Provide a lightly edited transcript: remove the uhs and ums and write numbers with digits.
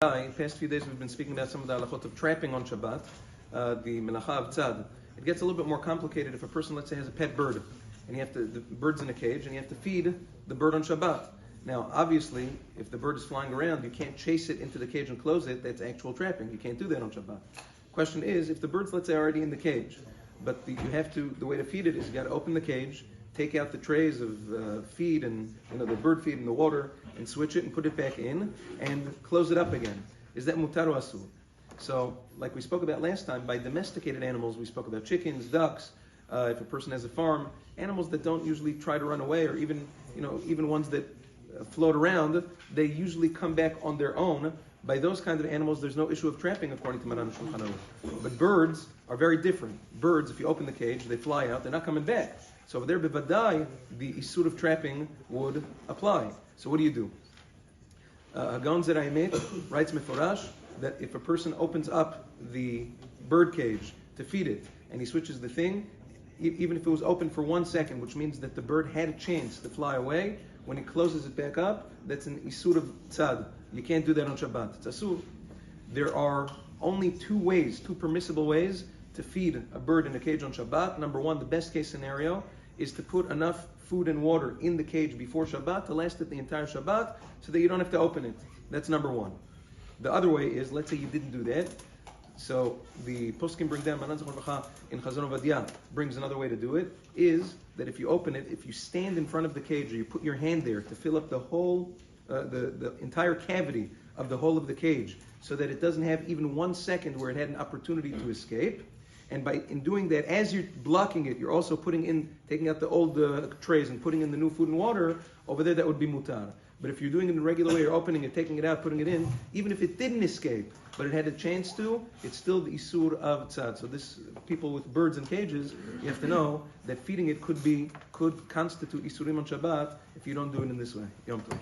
In the past few days we've been speaking about some of the halachot of trapping on Shabbat, the melacha of tzad. It gets a little bit more complicated if a person, let's say, has a pet bird, and the bird's in a cage, and you have to feed the bird on Shabbat. Now, obviously, if the bird is flying around, you can't chase it into the cage and close it. That's actual trapping. You can't do that on Shabbat. Question is, if the bird's, let's say, already in the cage, but the way to feed it is you got to open the cage, take out the trays of feed and the bird feed and the water, and switch it and put it back in and close it up again. Is that mutar or asur? So, like we spoke about last time, by domesticated animals, we spoke about chickens, ducks. If a person has a farm, animals that don't usually try to run away, or even ones that float around, they usually come back on their own. By those kinds of animals, there's no issue of trapping according to Maran Shulchan Aruch. But birds are very different. Birds, if you open the cage, they fly out, they're not coming back. So over there, bevadai, the isur of trapping would apply. So what do you do? Hagon Zeraimet writes meforash that if a person opens up the bird cage to feed it, and he switches the thing, even if it was open for 1 second, which means that the bird had a chance to fly away, when he closes it back up, that's an isur of tzad. You can't do that on Shabbat. It's asur. There are only two permissible ways to feed a bird in a cage on Shabbat. Number one, the best case scenario is to put enough food and water in the cage before Shabbat to last it the entire Shabbat so that you don't have to open it. That's number one. The other way is, let's say you didn't do that. So the poskim bring down, Maran Zechor in Chazon Ovadia brings another way to do it, is that if you open it, if you stand in front of the cage or you put your hand there to fill up the whole, the entire cavity of the whole of the cage so that it doesn't have even 1 second where it had an opportunity to escape. And in doing that, as you're blocking it, you're also taking out the old trays and putting in the new food and water. Over there, that would be mutar. But if you're doing it in the regular way, you're opening it, taking it out, putting it in, even if it didn't escape, but it had a chance to, it's still the isur of tzad. So people with birds in cages, you have to know that feeding it could constitute isurim on Shabbat if you don't do it in this way. Yom Tov.